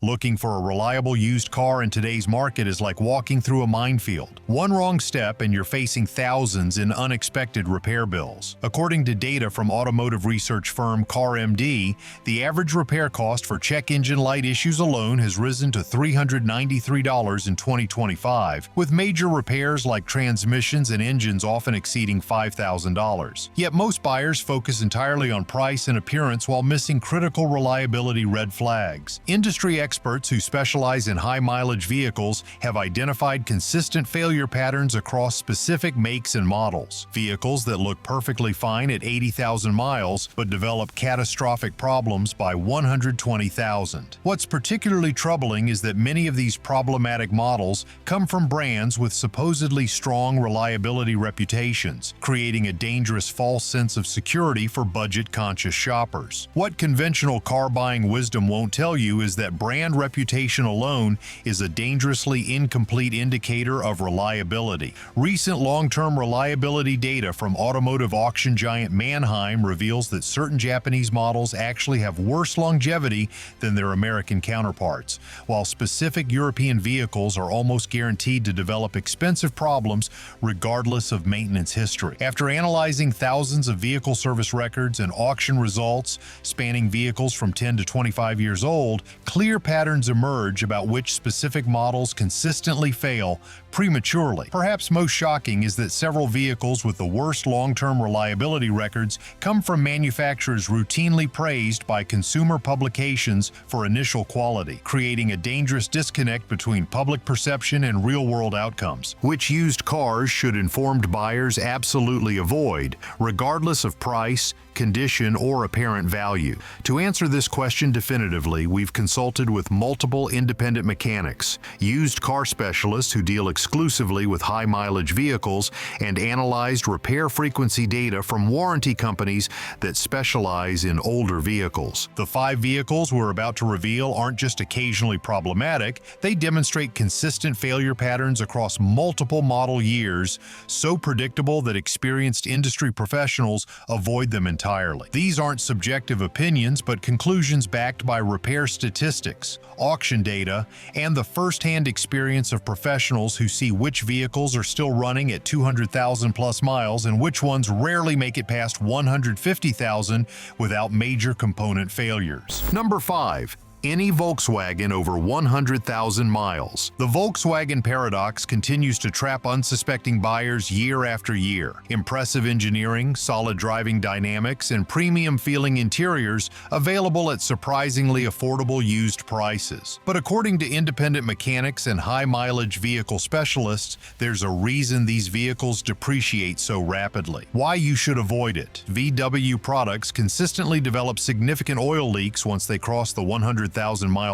Looking for a reliable used car in today's market is like walking through a minefield. One wrong step and you're facing thousands in unexpected repair bills. According to data from automotive research firm CarMD, the average repair cost for check engine light issues alone has risen to $393 in 2025, with major repairs like transmissions and engines often exceeding $5,000. Yet most buyers focus entirely on price and appearance while missing critical reliability red flags. Industry experts who specialize in high-mileage vehicles have identified consistent failure patterns across specific makes and models. Vehicles that look perfectly fine at 80,000 miles but develop catastrophic problems by 120,000. What's particularly troubling is that many of these problematic models come from brands with supposedly strong reliability reputations, creating a dangerous false sense of security for budget-conscious shoppers. What conventional car-buying wisdom won't tell you is that brand reputation alone is a dangerously incomplete indicator of reliability. Recent long-term reliability data from automotive auction giant Manheim reveals that certain Japanese models actually have worse longevity than their American counterparts, while specific European vehicles are almost guaranteed to develop expensive problems regardless of maintenance history. After analyzing thousands of vehicle service records and auction results spanning vehicles from 10 to 25 years old, clear patterns emerge about which specific models consistently fail prematurely. Perhaps most shocking is that several vehicles with the worst long-term reliability records come from manufacturers routinely praised by consumer publications for initial quality, creating a dangerous disconnect between public perception and real-world outcomes. Which used cars should informed buyers absolutely avoid, regardless of price, condition, or apparent value? To answer this question definitively, we've consulted with multiple independent mechanics, used car specialists who deal exclusively with high-mileage vehicles, and analyzed repair frequency data from warranty companies that specialize in older vehicles. The 5 vehicles we're about to reveal aren't just occasionally problematic, they demonstrate consistent failure patterns across multiple model years, so predictable that experienced industry professionals avoid them entirely. These aren't subjective opinions, but conclusions backed by repair statistics, auction data, and the first-hand experience of professionals who see which vehicles are still running at 200,000 plus miles and which ones rarely make it past 150,000 without major component failures. Number 5. Any Volkswagen over 100,000 miles. The Volkswagen paradox continues to trap unsuspecting buyers year after year. Impressive engineering, solid driving dynamics, and premium-feeling interiors available at surprisingly affordable used prices. But according to independent mechanics and high-mileage vehicle specialists, there's a reason these vehicles depreciate so rapidly. Why you should avoid it. VW products consistently develop significant oil leaks once they cross the 100,000-mile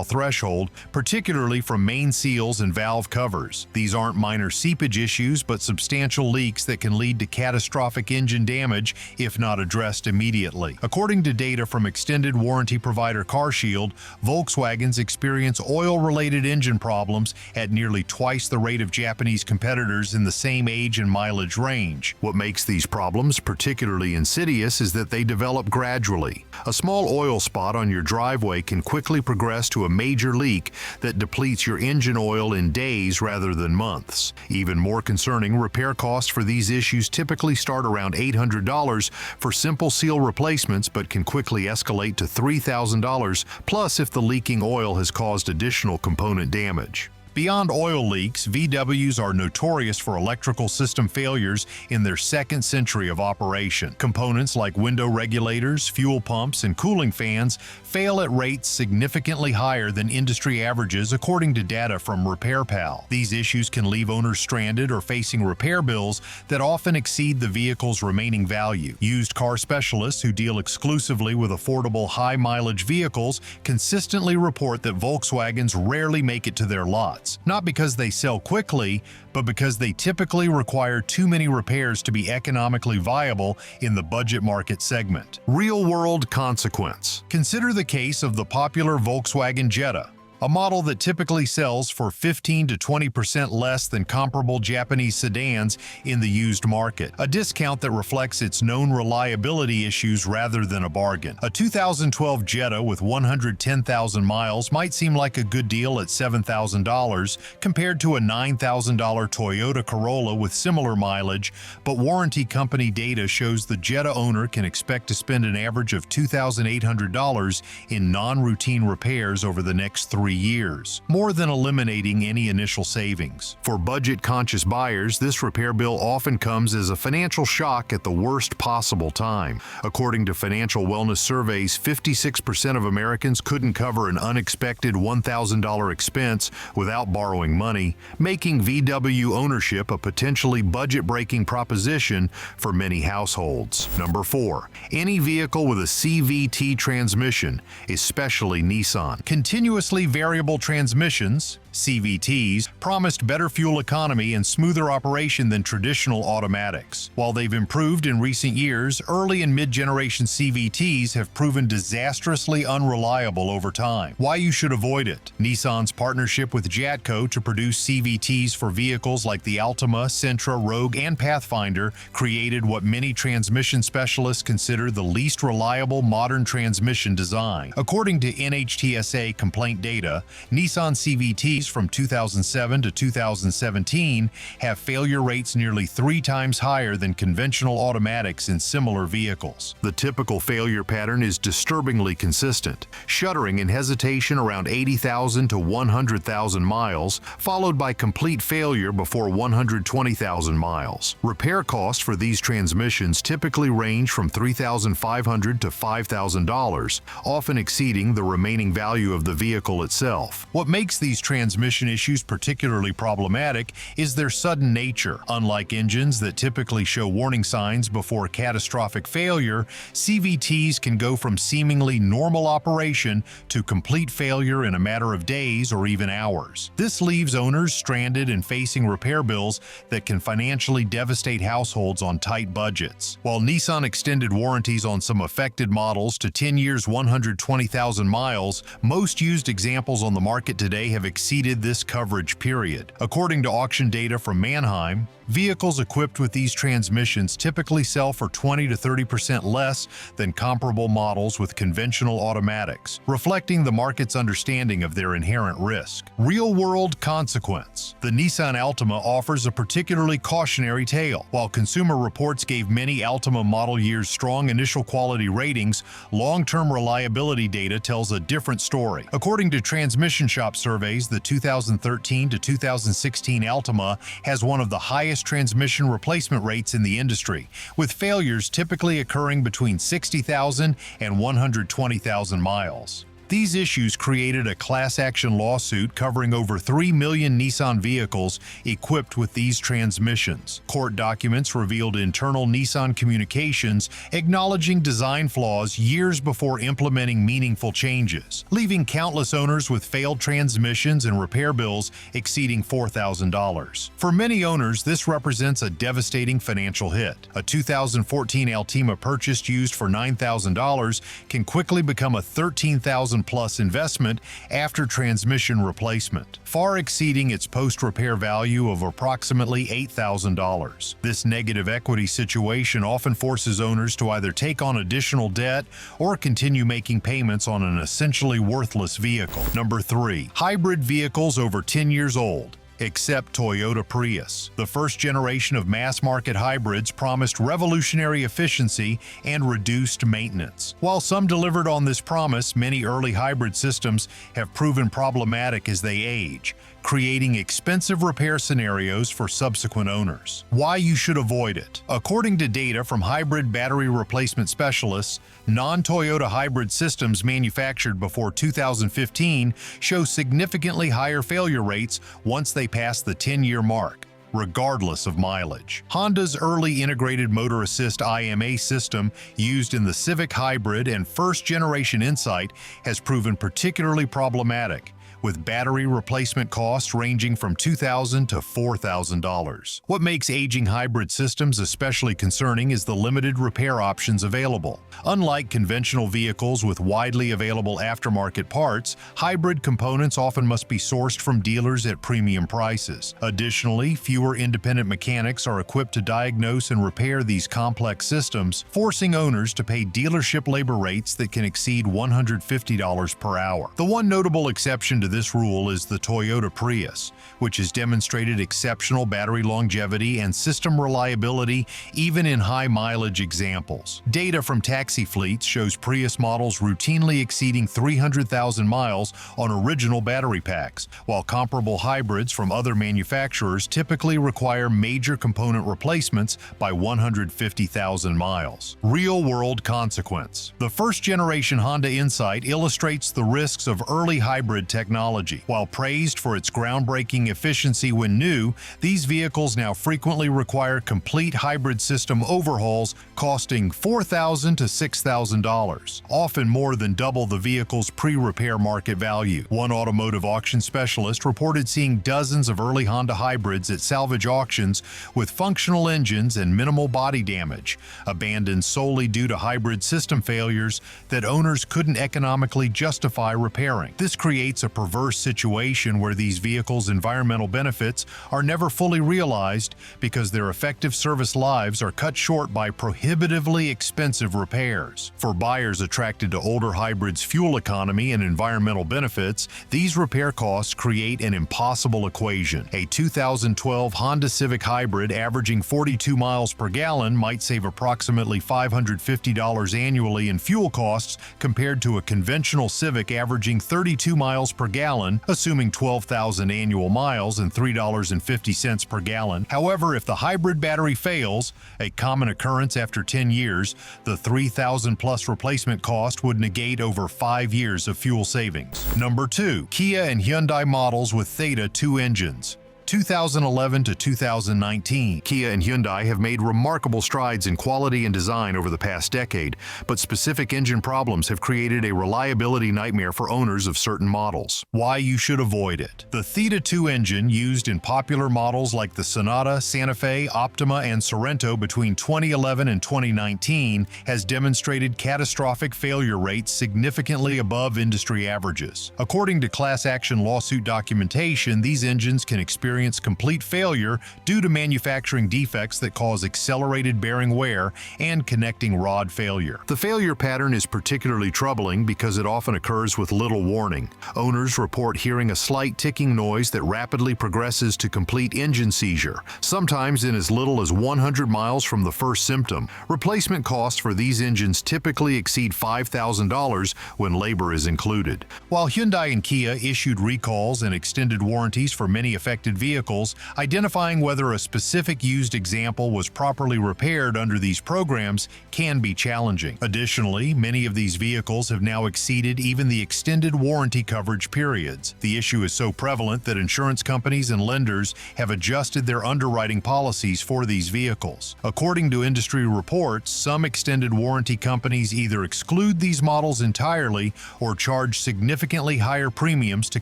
threshold, particularly from main seals and valve covers. These aren't minor seepage issues, but substantial leaks that can lead to catastrophic engine damage if not addressed immediately. According to data from extended warranty provider CarShield, Volkswagens experience oil-related engine problems at nearly twice the rate of Japanese competitors in the same age and mileage range. What makes these problems particularly insidious is that they develop gradually. A small oil spot on your driveway can quickly progress to a major leak that depletes your engine oil in days rather than months. Even more concerning, repair costs for these issues typically start around $800 for simple seal replacements, but can quickly escalate to $3,000 plus if the leaking oil has caused additional component damage. Beyond oil leaks, VWs are notorious for electrical system failures in their second century of operation. Components like window regulators, fuel pumps, and cooling fans fail at rates significantly higher than industry averages according to data from RepairPal. These issues can leave owners stranded or facing repair bills that often exceed the vehicle's remaining value. Used car specialists who deal exclusively with affordable high-mileage vehicles consistently report that Volkswagens rarely make it to their lots. Not because they sell quickly, but because they typically require too many repairs to be economically viable in the budget market segment. Real-world consequence. Consider the case of the popular Volkswagen Jetta, a model that typically sells for 15 to 20% less than comparable Japanese sedans in the used market, a discount that reflects its known reliability issues rather than a bargain. A 2012 Jetta with 110,000 miles might seem like a good deal at $7,000 compared to a $9,000 Toyota Corolla with similar mileage, but warranty company data shows the Jetta owner can expect to spend an average of $2,800 in non-routine repairs over the next 3 years, more than eliminating any initial savings. For budget-conscious buyers, this repair bill often comes as a financial shock at the worst possible time. According to financial wellness surveys, 56% of Americans couldn't cover an unexpected $1,000 expense without borrowing money, making VW ownership a potentially budget-breaking proposition for many households. Number 4. Any vehicle with a CVT transmission, especially Nissan. Continuously variable transmissions, CVTs, promised better fuel economy and smoother operation than traditional automatics. While they've improved in recent years, early and mid-generation CVTs have proven disastrously unreliable over time. Why you should avoid it. Nissan's partnership with Jatco to produce CVTs for vehicles like the Altima, Sentra, Rogue, and Pathfinder created what many transmission specialists consider the least reliable modern transmission design. According to NHTSA complaint data, Nissan CVTs from 2007 to 2017 have failure rates nearly 3 times higher than conventional automatics in similar vehicles. The typical failure pattern is disturbingly consistent: shuddering and hesitation around 80,000 to 100,000 miles, followed by complete failure before 120,000 miles. Repair costs for these transmissions typically range from $3,500 to $5,000, often exceeding the remaining value of the vehicle itself. What makes these transmission issues particularly problematic is their sudden nature. Unlike engines that typically show warning signs before catastrophic failure, CVTs can go from seemingly normal operation to complete failure in a matter of days or even hours. This leaves owners stranded and facing repair bills that can financially devastate households on tight budgets. While Nissan extended warranties on some affected models to 10 years, 120,000 miles, most used examples on the market today have exceeded this coverage period. According to auction data from Manheim, vehicles equipped with these transmissions typically sell for 20 to 30% less than comparable models with conventional automatics, reflecting the market's understanding of their inherent risk. Real-world consequence. The Nissan Altima offers a particularly cautionary tale. While Consumer Reports gave many Altima model years strong initial quality ratings, long-term reliability data tells a different story. According to transmission shop surveys, the 2013 to 2016 Altima has one of the highest transmission replacement rates in the industry, with failures typically occurring between 60,000 and 120,000 miles. These issues created a class action lawsuit covering over 3 million Nissan vehicles equipped with these transmissions. Court documents revealed internal Nissan communications acknowledging design flaws years before implementing meaningful changes, leaving countless owners with failed transmissions and repair bills exceeding $4,000. For many owners, this represents a devastating financial hit. A 2014 Altima purchased used for $9,000 can quickly become a $13,000+ investment after transmission replacement, far exceeding its post-repair value of approximately $8,000. This negative equity situation often forces owners to either take on additional debt or continue making payments on an essentially worthless vehicle. Number 3. Hybrid vehicles over 10 years old. Except Toyota Prius. The first generation of mass-market hybrids promised revolutionary efficiency and reduced maintenance. While some delivered on this promise, many early hybrid systems have proven problematic as they age, creating expensive repair scenarios for subsequent owners. Why you should avoid it. According to data from hybrid battery replacement specialists, non-Toyota hybrid systems manufactured before 2015 show significantly higher failure rates once they pass the 10-year mark, regardless of mileage. Honda's early integrated motor assist IMA system used in the Civic Hybrid and first-generation Insight has proven particularly problematic, with battery replacement costs ranging from $2,000 to $4,000. What makes aging hybrid systems especially concerning is the limited repair options available. Unlike conventional vehicles with widely available aftermarket parts, hybrid components often must be sourced from dealers at premium prices. Additionally, fewer independent mechanics are equipped to diagnose and repair these complex systems, forcing owners to pay dealership labor rates that can exceed $150 per hour. The one notable exception to this rule is the Toyota Prius, which has demonstrated exceptional battery longevity and system reliability even in high-mileage examples. Data from taxi fleets shows Prius models routinely exceeding 300,000 miles on original battery packs, while comparable hybrids from other manufacturers typically require major component replacements by 150,000 miles. Real-world consequence. The first-generation Honda Insight illustrates the risks of early hybrid technology. While praised for its groundbreaking efficiency when new, these vehicles now frequently require complete hybrid system overhauls costing $4,000 to $6,000, often more than double the vehicle's pre-repair market value. One automotive auction specialist reported seeing dozens of early Honda hybrids at salvage auctions with functional engines and minimal body damage, abandoned solely due to hybrid system failures that owners couldn't economically justify repairing. This creates a perverse situation where these vehicles' environmental benefits are never fully realized because their effective service lives are cut short by prohibitively expensive repairs. For buyers attracted to older hybrids' fuel economy and environmental benefits, these repair costs create an impossible equation. A 2012 Honda Civic Hybrid averaging 42 miles per gallon might save approximately $550 annually in fuel costs compared to a conventional Civic averaging 32 miles per gallon, assuming 12,000 annual miles and $3.50 per gallon. However, if the hybrid battery fails, a common occurrence after 10 years, the $3,000+ replacement cost would negate over 5 years of fuel savings. Number 2. Kia and Hyundai models with Theta 2 engines. 2011 to 2019, Kia and Hyundai have made remarkable strides in quality and design over the past decade, but specific engine problems have created a reliability nightmare for owners of certain models. Why you should avoid it. The Theta 2 engine, used in popular models like the Sonata, Santa Fe, Optima, and Sorento between 2011 and 2019, has demonstrated catastrophic failure rates significantly above industry averages. According to class action lawsuit documentation, these engines can experience complete failure due to manufacturing defects that cause accelerated bearing wear and connecting rod failure. The failure pattern is particularly troubling because it often occurs with little warning. Owners report hearing a slight ticking noise that rapidly progresses to complete engine seizure, sometimes in as little as 100 miles from the first symptom. Replacement costs for these engines typically exceed $5,000 when labor is included. While Hyundai and Kia issued recalls and extended warranties for many affected vehicles, identifying whether a specific used example was properly repaired under these programs can be challenging. Additionally, many of these vehicles have now exceeded even the extended warranty coverage periods. The issue is so prevalent that insurance companies and lenders have adjusted their underwriting policies for these vehicles. According to industry reports, some extended warranty companies either exclude these models entirely or charge significantly higher premiums to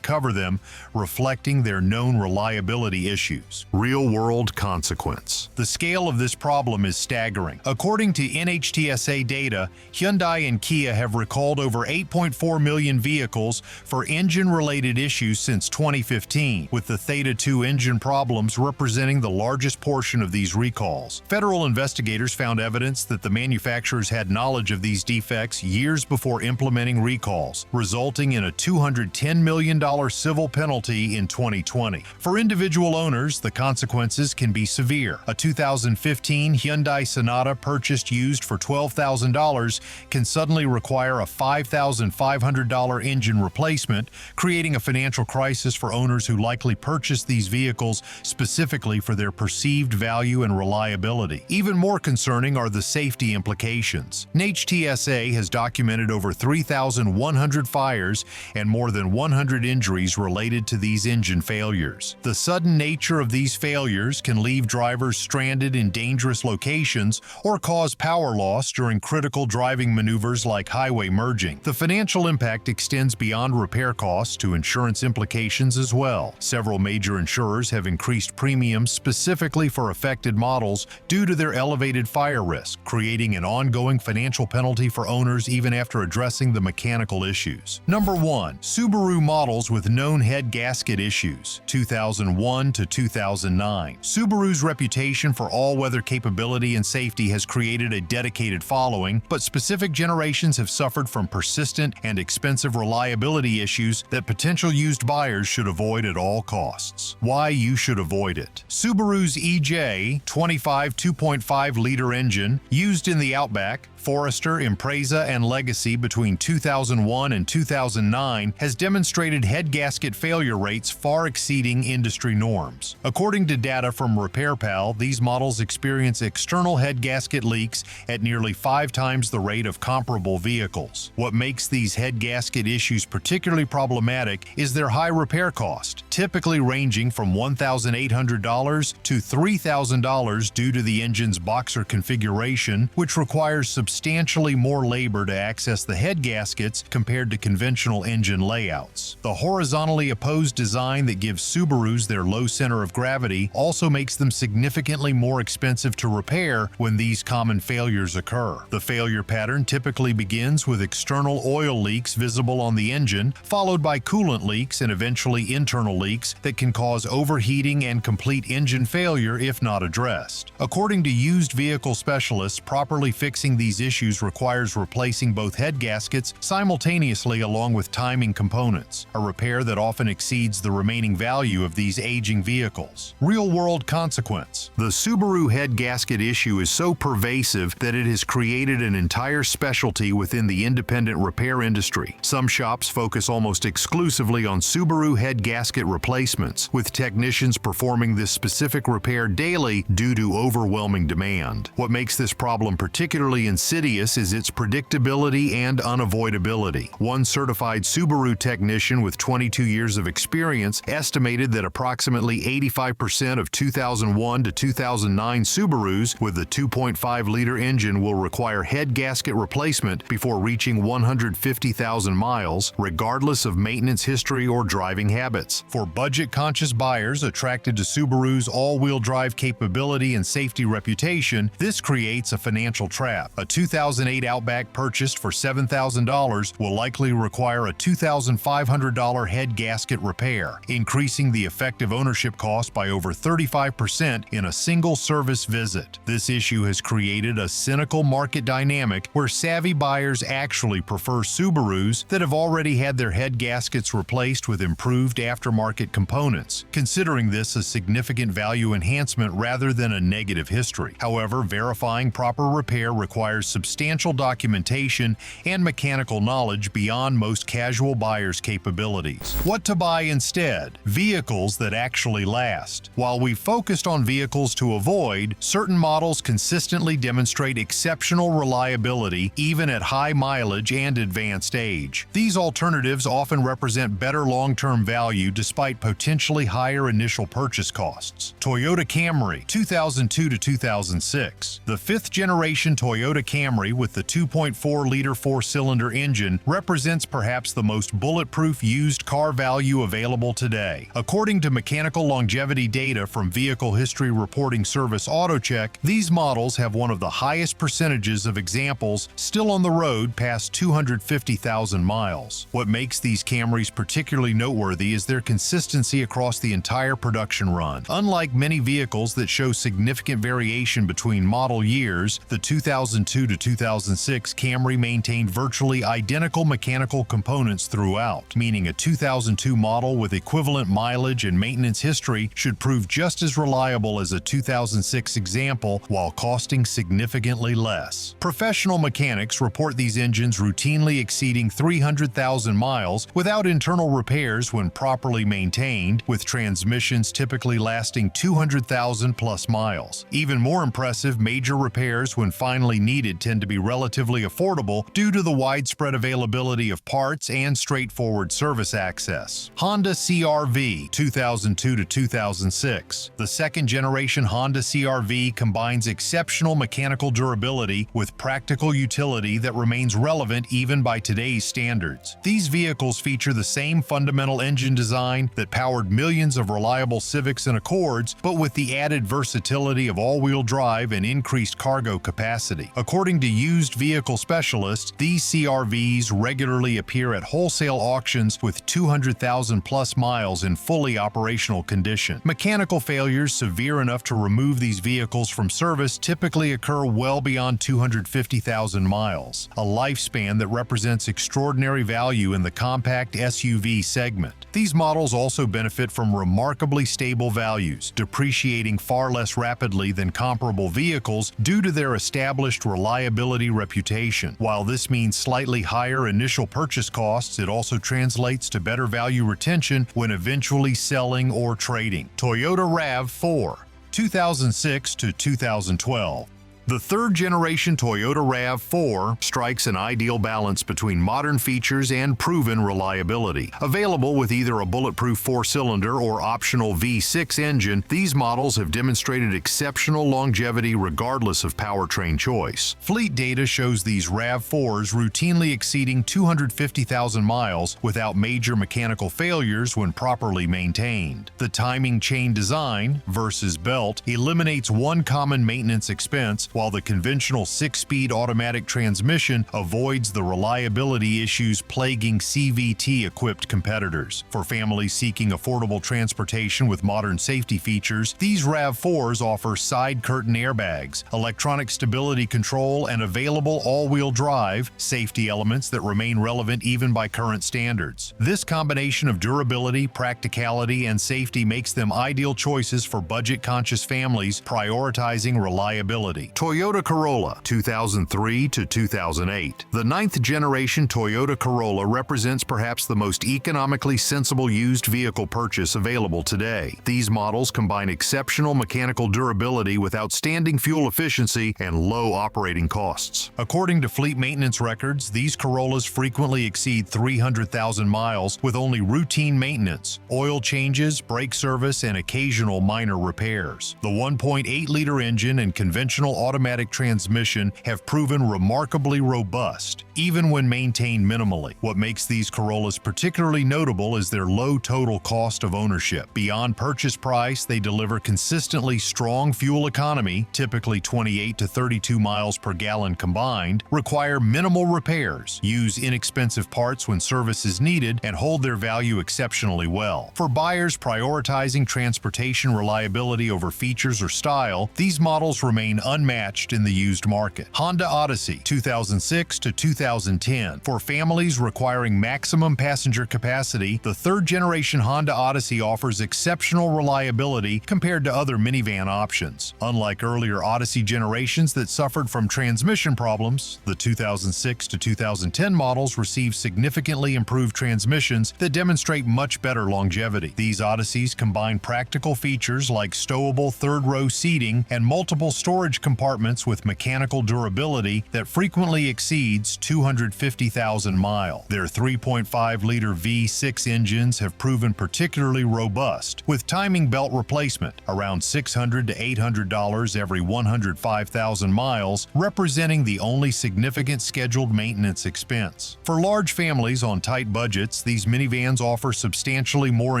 cover them, reflecting their known reliability issues. Real-world consequence. The scale of this problem is staggering. According to NHTSA data, Hyundai and Kia have recalled over 8.4 million vehicles for engine-related issues since 2015, with the Theta 2 engine problems representing the largest portion of these recalls. Federal investigators found evidence that the manufacturers had knowledge of these defects years before implementing recalls, resulting in a $210 million civil penalty in 2020. For individual owners, the consequences can be severe. A 2015 Hyundai Sonata purchased used for $12,000 can suddenly require a $5,500 engine replacement, creating a financial crisis for owners who likely purchased these vehicles specifically for their perceived value and reliability. Even more concerning are the safety implications. NHTSA has documented over 3,100 fires and more than 100 injuries related to these engine failures. The sudden nature of these failures can leave drivers stranded in dangerous locations or cause power loss during critical driving maneuvers like highway merging. The financial impact extends beyond repair costs to insurance implications as well. Several major insurers have increased premiums specifically for affected models due to their elevated fire risk, creating an ongoing financial penalty for owners even after addressing the mechanical issues. Number 1. Subaru models with known head gasket issues, 2001 to 2009. Subaru's reputation for all-weather capability and safety has created a dedicated following, but specific generations have suffered from persistent and expensive reliability issues that potential used buyers should avoid at all costs. Why you should avoid it. Subaru's EJ25 2.5-liter engine, used in the Outback, Forester, Impreza, and Legacy between 2001 and 2009 has demonstrated head gasket failure rates far exceeding industry norms. According to data from RepairPal, these models experience external head gasket leaks at nearly 5 times the rate of comparable vehicles. What makes these head gasket issues particularly problematic is their high repair cost, typically ranging from $1,800 to $3,000 due to the engine's boxer configuration, which requires substantially more labor to access the head gaskets compared to conventional engine layouts. The horizontally opposed design that gives Subarus their low center of gravity also makes them significantly more expensive to repair when these common failures occur. The failure pattern typically begins with external oil leaks visible on the engine, followed by coolant leaks and eventually internal leaks that can cause overheating and complete engine failure if not addressed. According to used vehicle specialists, properly fixing these issues requires replacing both head gaskets simultaneously along with timing components, a repair that often exceeds the remaining value of these aging vehicles. Real-world consequence. The Subaru head gasket issue is so pervasive that it has created an entire specialty within the independent repair industry. Some shops focus almost exclusively on Subaru head gasket replacements, with technicians performing this specific repair daily due to overwhelming demand. What makes this problem particularly insidious is its predictability and unavoidability. One certified Subaru technician with 22 years of experience estimated that approximately 85% of 2001 to 2009 Subarus with a 2.5-liter engine will require head gasket replacement before reaching 150,000 miles, regardless of maintenance history or driving habits. For budget-conscious buyers attracted to Subaru's all-wheel drive capability and safety reputation, this creates a financial trap. A 2008 Outback purchased for $7,000 will likely require a $2,500 head gasket repair, increasing the effective ownership cost by over 35% in a single service visit. This issue has created a cynical market dynamic where savvy buyers actually prefer Subarus that have already had their head gaskets replaced with improved aftermarket components, considering this a significant value enhancement rather than a negative history. However, verifying proper repair requires substantial documentation and mechanical knowledge beyond most casual buyers' capabilities. What to buy instead? Vehicles that actually last. While we've focused on vehicles to avoid, certain models consistently demonstrate exceptional reliability even at high mileage and advanced age. These alternatives often represent better long-term value despite potentially higher initial purchase costs. Toyota Camry, 2002 to 2006. The fifth-generation Toyota Camry with the 2.4-liter four-cylinder engine represents perhaps the most bulletproof used car value available today. According to mechanical longevity data from vehicle history reporting service AutoCheck, these models have one of the highest percentages of examples still on the road past 250,000 miles. What makes these Camrys particularly noteworthy is their consistency across the entire production run. Unlike many vehicles that show significant variation between model years, the 2002 to 2006 Camry maintained virtually identical mechanical components throughout, meaning a 2002 model with equivalent mileage and maintenance history should prove just as reliable as a 2006 example while costing significantly less. Professional mechanics report these engines routinely exceeding 300,000 miles without internal repairs when properly maintained, with transmissions typically lasting 200,000 plus miles. Even more impressive, major repairs when finally needed tend to be relatively affordable due to the widespread availability of parts and straightforward service access. Honda CR-V 2002 to 2006. The second-generation Honda CR-V combines exceptional mechanical durability with practical utility that remains relevant even by today's standards. These vehicles feature the same fundamental engine design that powered millions of reliable Civics and Accords, but with the added versatility of all-wheel drive and increased cargo capacity. According to used vehicle specialists, these CR-Vs regularly appear at wholesale auctions with 200,000 plus miles in fully operational condition. Mechanical failures severe enough to remove these vehicles from service typically occur well beyond 250,000 miles, a lifespan that represents extraordinary value in the compact SUV segment. These models also benefit from remarkably stable values, depreciating far less rapidly than comparable vehicles due to their established reliability reputation. While this means slightly higher initial purchase costs, it also translates to better value retention when eventually selling or trading. Toyota RAV4 2006 to 2012. The third-generation Toyota RAV4 strikes an ideal balance between modern features and proven reliability. Available with either a bulletproof 4-cylinder or optional V6 engine, these models have demonstrated exceptional longevity regardless of powertrain choice. Fleet data shows these RAV4s routinely exceeding 250,000 miles without major mechanical failures when properly maintained. The timing chain design versus belt eliminates one common maintenance expense, while the conventional 6-speed automatic transmission avoids the reliability issues plaguing CVT-equipped competitors. For families seeking affordable transportation with modern safety features, these RAV4s offer side curtain airbags, electronic stability control, and available all-wheel drive, safety elements that remain relevant even by current standards. This combination of durability, practicality, and safety makes them ideal choices for budget-conscious families prioritizing reliability. Toyota Corolla 2003 to 2008. The 9th-generation Toyota Corolla represents perhaps the most economically sensible used vehicle purchase available today. These models combine exceptional mechanical durability with outstanding fuel efficiency and low operating costs. According to fleet maintenance records, these Corollas frequently exceed 300,000 miles with only routine maintenance, oil changes, brake service, and occasional minor repairs. The 1.8-liter engine and conventional automatic transmission have proven remarkably robust, even when maintained minimally. What makes these Corollas particularly notable is their low total cost of ownership. Beyond purchase price, they deliver consistently strong fuel economy, typically 28 to 32 miles per gallon combined, require minimal repairs, use inexpensive parts when service is needed, and hold their value exceptionally well. For buyers prioritizing transportation reliability over features or style, these models remain unmatched in the used market. Honda Odyssey 2006 to 2010. For families requiring maximum passenger capacity, the third-generation Honda Odyssey offers exceptional reliability compared to other minivan options. Unlike earlier Odyssey generations that suffered from transmission problems, the 2006 to 2010 models receive significantly improved transmissions that demonstrate much better longevity. These Odysseys combine practical features like stowable third-row seating and multiple storage compartments with mechanical durability that frequently exceeds 250,000 miles. Their 3.5-liter V6 engines have proven particularly robust, with timing belt replacement around $600 to $800 every 105,000 miles, representing the only significant scheduled maintenance expense. For large families on tight budgets, these minivans offer substantially more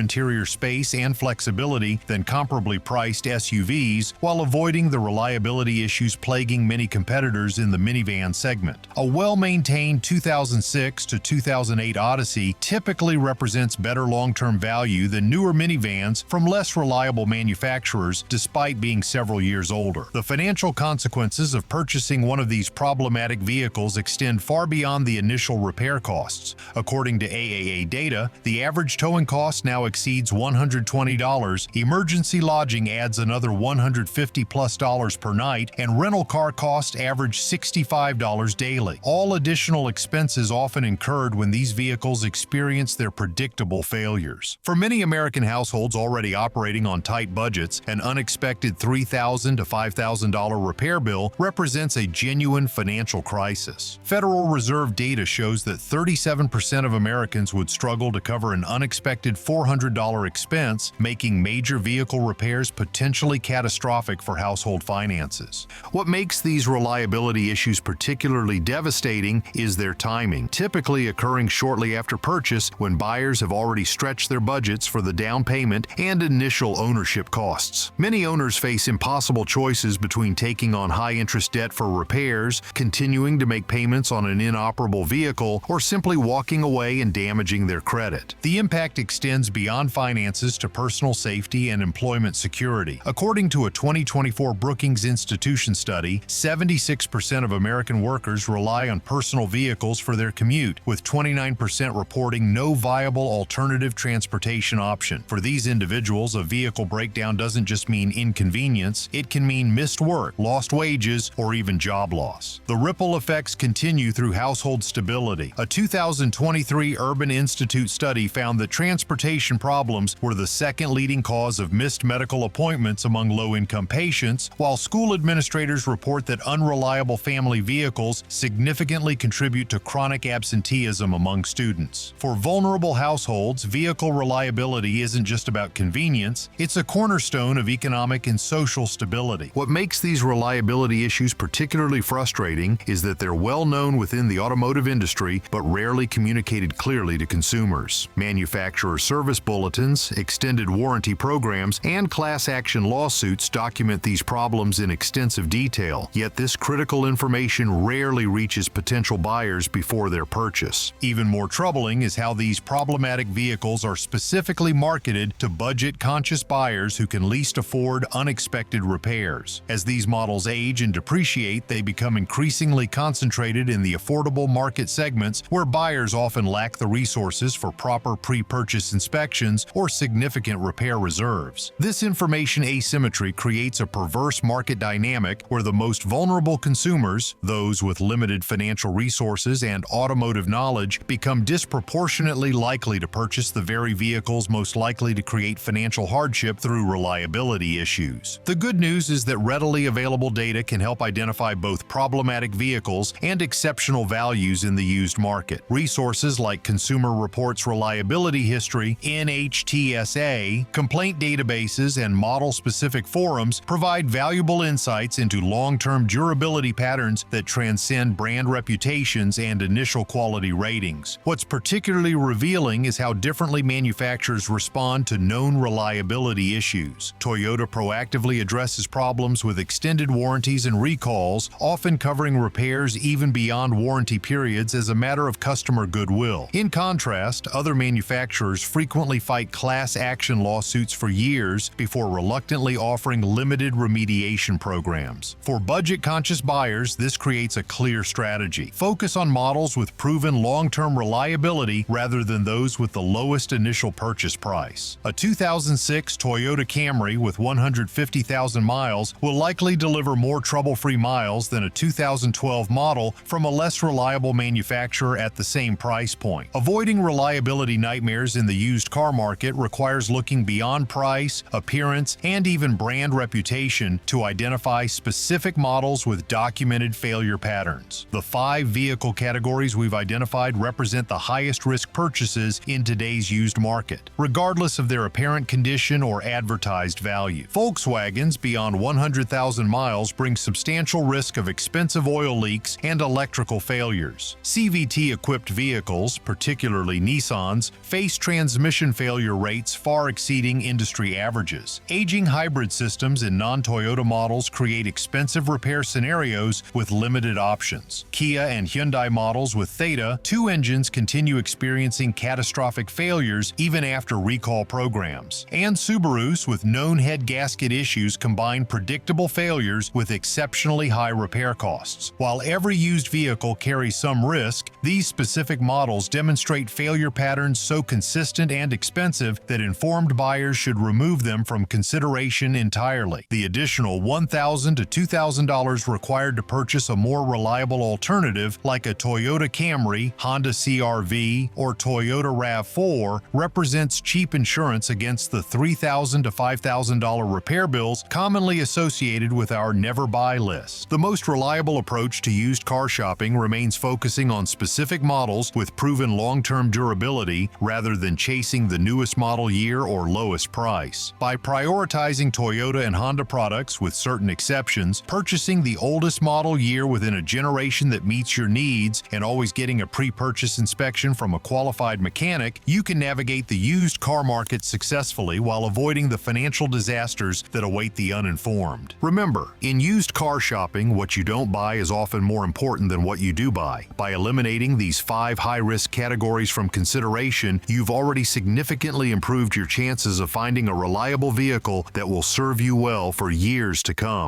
interior space and flexibility than comparably priced SUVs, while avoiding the reliability issues plaguing many competitors in the minivan segment. A well-maintained 2006 to 2008 Odyssey typically represents better long-term value than newer minivans from less reliable manufacturers, despite being several years older. The financial consequences of purchasing one of these problematic vehicles extend far beyond the initial repair costs. According to AAA data, the average towing cost now exceeds $120, emergency lodging adds another $150+ per night, and and rental car costs average $65 daily. All additional expenses often incurred when these vehicles experience their predictable failures. For many American households already operating on tight budgets, an unexpected $3,000 to $5,000 repair bill represents a genuine financial crisis. Federal Reserve data shows that 37% of Americans would struggle to cover an unexpected $400 expense, making major vehicle repairs potentially catastrophic for household finances. What makes these reliability issues particularly devastating is their timing, typically occurring shortly after purchase when buyers have already stretched their budgets for the down payment and initial ownership costs. Many owners face impossible choices between taking on high-interest debt for repairs, continuing to make payments on an inoperable vehicle, or simply walking away and damaging their credit. The impact extends beyond finances to personal safety and employment security. According to a 2024 Brookings Institution study, 76% of American workers rely on personal vehicles for their commute, with 29% reporting no viable alternative transportation option. For these individuals, a vehicle breakdown doesn't just mean inconvenience, it can mean missed work, lost wages, or even job loss. The ripple effects continue through household stability. A 2023 Urban Institute study found that transportation problems were the second leading cause of missed medical appointments among low-income patients, while school administrators report that unreliable family vehicles significantly contribute to chronic absenteeism among students. For vulnerable households, vehicle reliability isn't just about convenience, it's a cornerstone of economic and social stability. What makes these reliability issues particularly frustrating is that they're well known within the automotive industry but rarely communicated clearly to consumers. Manufacturer service bulletins, extended warranty programs, and class action lawsuits document these problems in extensive detail, yet this critical information rarely reaches potential buyers before their purchase. Even more troubling is how these problematic vehicles are specifically marketed to budget-conscious buyers who can least afford unexpected repairs. As these models age and depreciate, they become increasingly concentrated in the affordable market segments where buyers often lack the resources for proper pre-purchase inspections or significant repair reserves. This information asymmetry creates a perverse market dynamic where the most vulnerable consumers, those with limited financial resources and automotive knowledge, become disproportionately likely to purchase the very vehicles most likely to create financial hardship through reliability issues. The good news is that readily available data can help identify both problematic vehicles and exceptional values in the used market. Resources like Consumer Reports Reliability History, NHTSA, complaint databases, and model-specific forums provide valuable insights into long-term durability patterns that transcend brand reputations and initial quality ratings. What's particularly revealing is how differently manufacturers respond to known reliability issues. Toyota proactively addresses problems with extended warranties and recalls, often covering repairs even beyond warranty periods as a matter of customer goodwill. In contrast, other manufacturers frequently fight class action lawsuits for years before reluctantly offering limited remediation programs. For budget-conscious buyers, this creates a clear strategy. Focus on models with proven long-term reliability rather than those with the lowest initial purchase price. A 2006 Toyota Camry with 150,000 miles will likely deliver more trouble-free miles than a 2012 model from a less reliable manufacturer at the same price point. Avoiding reliability nightmares in the used car market requires looking beyond price, appearance, and even brand reputation to identify specific models with documented failure patterns. The 5 vehicle categories we've identified represent the highest risk purchases in today's used market, regardless of their apparent condition or advertised value. Volkswagens beyond 100,000 miles bring substantial risk of expensive oil leaks and electrical failures. CVT-equipped vehicles, particularly Nissans, face transmission failure rates far exceeding industry averages. Aging hybrid systems in non-Toyota models create expensive repair scenarios with limited options. Kia and Hyundai models with Theta, 2 engines continue experiencing catastrophic failures even after recall programs. And Subarus with known head gasket issues combine predictable failures with exceptionally high repair costs. While every used vehicle carries some risk, these specific models demonstrate failure patterns so consistent and expensive that informed buyers should remove them from consideration entirely. The additional $1,000 $1,000 to $2,000 required to purchase a more reliable alternative like a Toyota Camry, Honda CR-V, or Toyota RAV4 represents cheap insurance against the $3,000 to $5,000 repair bills commonly associated with our never buy list. The most reliable approach to used car shopping remains focusing on specific models with proven long-term durability rather than chasing the newest model year or lowest price. By prioritizing Toyota and Honda products with certain exceptions, purchasing the oldest model year within a generation that meets your needs, and always getting a pre-purchase inspection from a qualified mechanic, you can navigate the used car market successfully while avoiding the financial disasters that await the uninformed. Remember, in used car shopping, what you don't buy is often more important than what you do buy. By eliminating these 5 high-risk categories from consideration, you've already significantly improved your chances of finding a reliable vehicle that will serve you well for years to come.